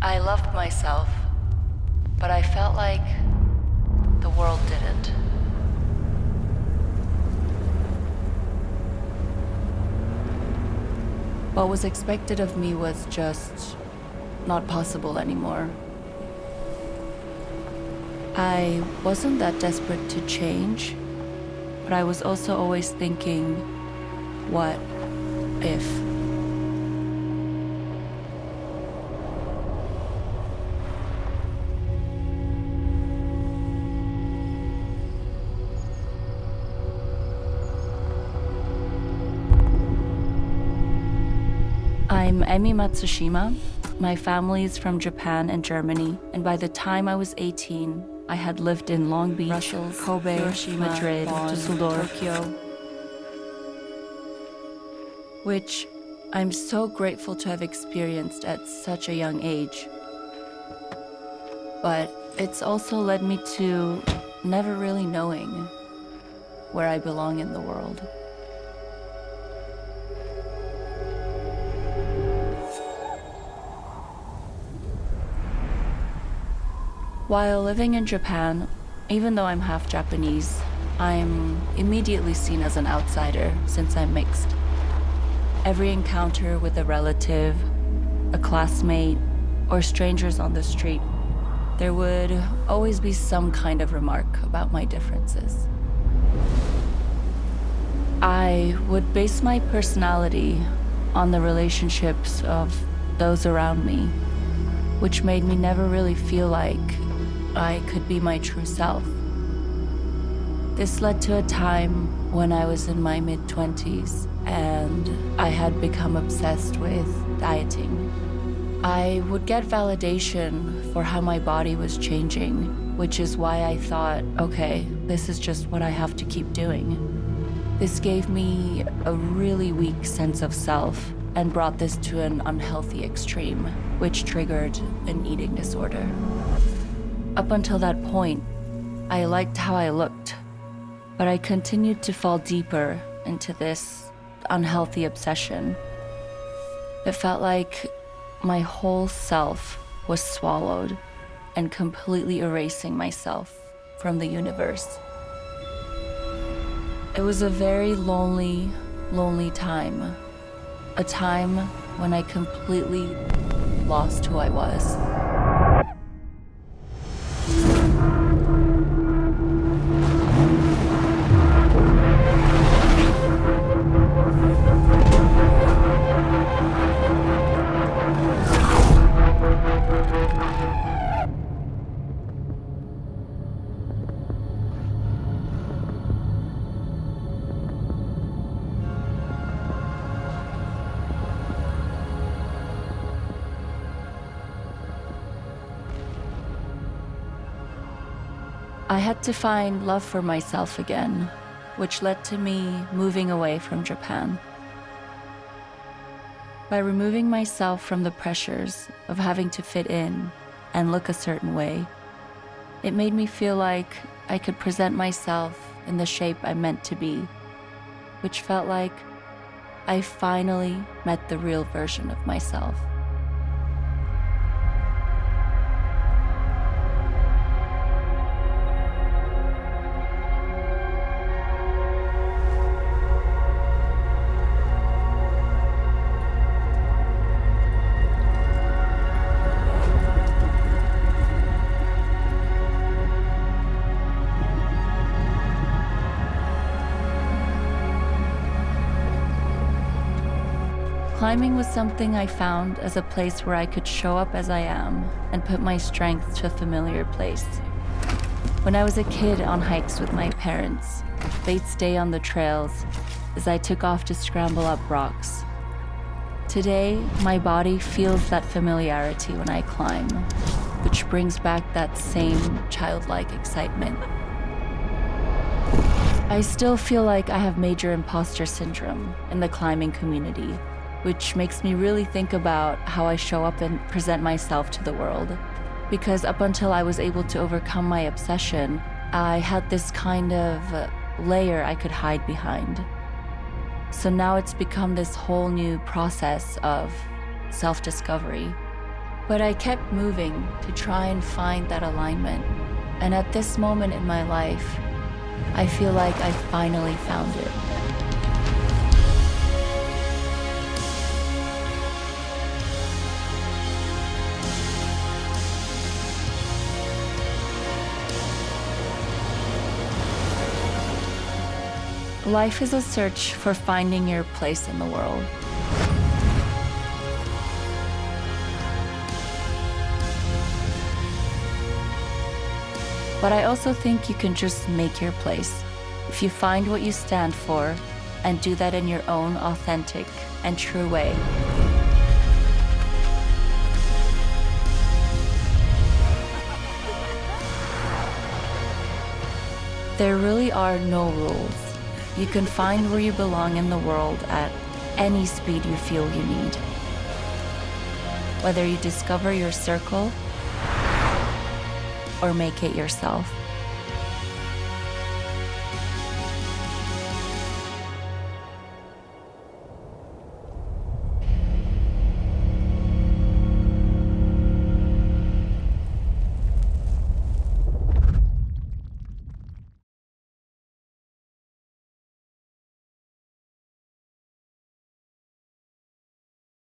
I loved myself, but I felt like the world didn't. What was expected of me was just not possible anymore. I wasn't that desperate to change, but I was also always thinking, what if? I'm Emi Matsushima. My family is from Japan and Germany, and by the time I was 18, I had lived in Long Beach, Brussels, Kobe, Hiroshima, Madrid, Düsseldorf, Tokyo, which I'm so grateful to have experienced at such a young age. But it's also led me to never really knowing where I belong in the world. While living in Japan, even though I'm half Japanese, I'm immediately seen as an outsider since I'm mixed. Every encounter with a relative, a classmate, or strangers on the street, there would always be some kind of remark about my differences. I would base my personality on the relationships of those around me, which made me never really feel like I could be my true self. This led to a time when I was in my mid-20s and I had become obsessed with dieting. I would get validation for how my body was changing, which is why I thought, okay, this is just what I have to keep doing. This gave me a really weak sense of self and brought this to an unhealthy extreme, which triggered an eating disorder. Up until that point, I liked how I looked, but I continued to fall deeper into this unhealthy obsession. It felt like my whole self was swallowed and completely erasing myself from the universe. It was a very lonely, lonely time. A time when I completely lost who I was. I had to find love for myself again, which led to me moving away from Japan. By removing myself from the pressures of having to fit in and look a certain way, it made me feel like I could present myself in the shape I meant to be, which felt like I finally met the real version of myself. Climbing was something I found as a place where I could show up as I am and put my strength to a familiar place. When I was a kid on hikes with my parents, they'd stay on the trails as I took off to scramble up rocks. Today, my body feels that familiarity when I climb, which brings back that same childlike excitement. I still feel like I have major imposter syndrome in the climbing community, which makes me really think about how I show up and present myself to the world. Because up until I was able to overcome my obsession, I had this kind of layer I could hide behind. So now it's become this whole new process of self-discovery, But I kept moving to try and find that alignment. And at this moment in my life, I feel like I finally found it. Life is a search for finding your place in the world. But I also think you can just make your place if you find what you stand for and do that in your own authentic and true way. There really are no rules. You can find where you belong in the world at any speed you feel you need. Whether you discover your circle or make it yourself.